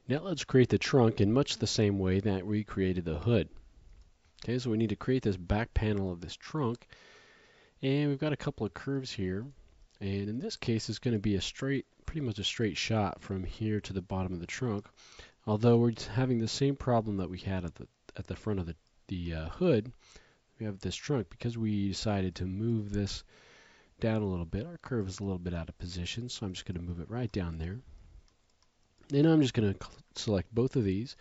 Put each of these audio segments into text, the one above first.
Now let's create the trunk in much the same way that we created the hood. Okay, so we need to create this back panel of this trunk, and we've got a couple of curves here. And in this case, it's going to be a straight, pretty much a straight shot from here to the bottom of the trunk. Although we're having the same problem that we had at the front of the hood, we have this trunk because we decided to move this down a little bit. Our curve is a little bit out of position, so I'm just going to move it right down there. Then I'm just going to select both of these,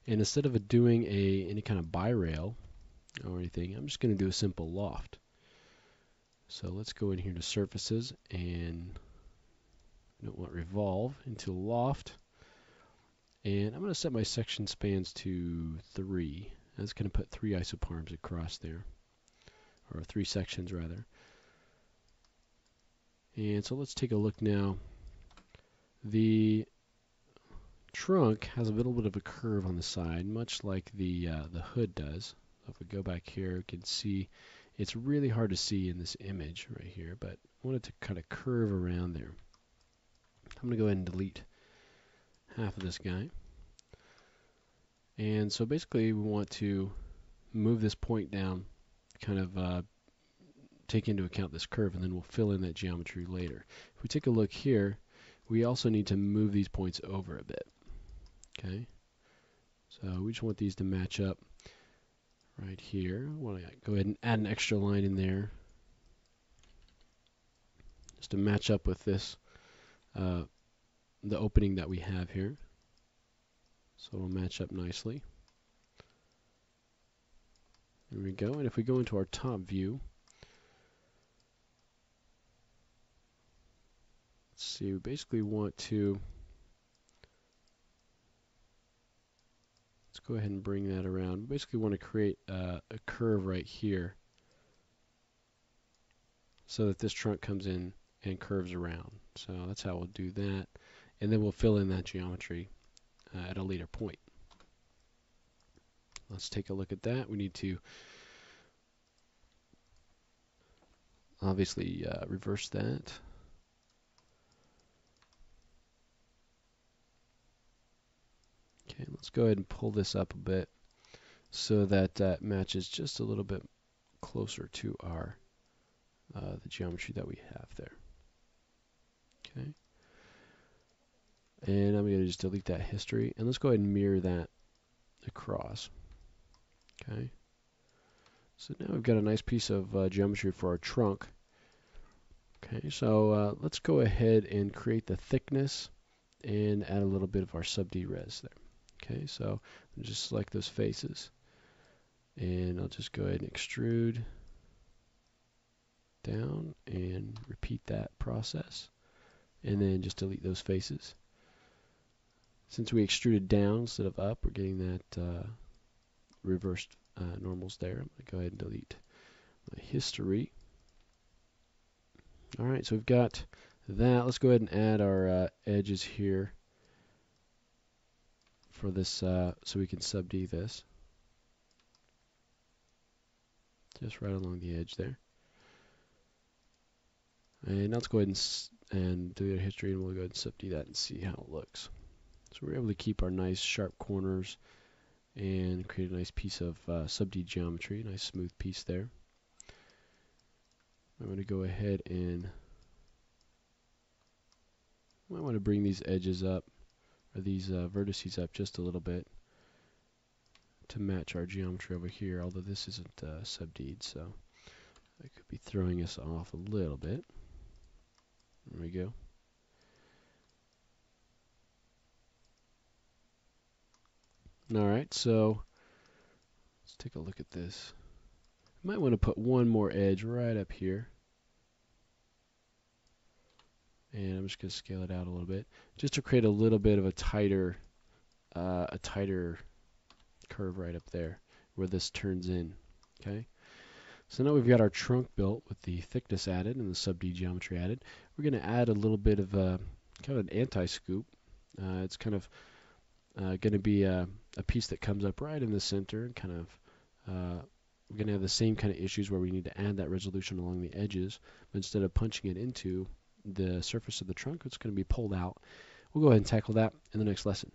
and instead of doing any kind of bi-rail or anything, I'm just going to do a simple loft. So let's go in here to surfaces, and I don't want revolve into loft, and I'm going to set my section spans to 3. That's going to put 3 isoparms across there, or 3 sections rather. And so let's take a look now. The trunk has a little bit of a curve on the side, much like the hood does. So if we go back here, you can see it's really hard to see in this image right here, but I want it to kind of curve around there. I'm going to go ahead and delete half of this guy. And so basically we want to move this point down, kind of take into account this curve, and then we'll fill in that geometry later. If we take a look here, we also need to move these points over a bit. Okay, so we just want these to match up right here. I want to go ahead and add an extra line in there just to match up with this, the opening that we have here. So it'll match up nicely. There we go. And if we go into our top view, let's see, we basically want to, let's go ahead and bring that around. We basically want to create a curve right here so that this trunk comes in and curves around. So that's how we'll do that. And then we'll fill in that geometry at a later point. Let's take a look at that. We need to obviously reverse that. Okay, let's go ahead and pull this up a bit so that that matches just a little bit closer to our the geometry that we have there. Okay, and I'm going to just delete that history, and let's go ahead and mirror that across. Okay, so now we've got a nice piece of geometry for our trunk. Okay, so let's go ahead and create the thickness and add a little bit of our sub-D res there. Okay, so I'll just select those faces, and I'll just go ahead and extrude down and repeat that process, and then just delete those faces. Since we extruded down instead of up, we're getting that reversed normals there. I'm going to go ahead and delete my history. Alright, so we've got that. Let's go ahead and add our edges here for this, so we can sub-D this. Just right along the edge there. And now let's go ahead and delete our history, and we'll go ahead and sub-D that and see how it looks. So we're able to keep our nice sharp corners and create a nice piece of sub-D geometry, nice smooth piece there. I'm going to go ahead and I might want to bring these edges up, or these vertices up just a little bit to match our geometry over here, although this isn't sub-D'd, so that could be throwing us off a little bit. There we go. Alright, so let's take a look at this. I might want to put one more edge right up here. And I'm just going to scale it out a little bit, just to create a little bit of a tighter curve right up there where this turns in. Okay, so now we've got our trunk built with the thickness added and the sub-D geometry added. We're going to add a little bit of kind of an anti-scoop. It's kind of going to be a piece that comes up right in the center, and kind of we're going to have the same kind of issues where we need to add that resolution along the edges, but instead of punching it into the surface of the trunk, it's going to be pulled out. We'll go ahead and tackle that in the next lesson.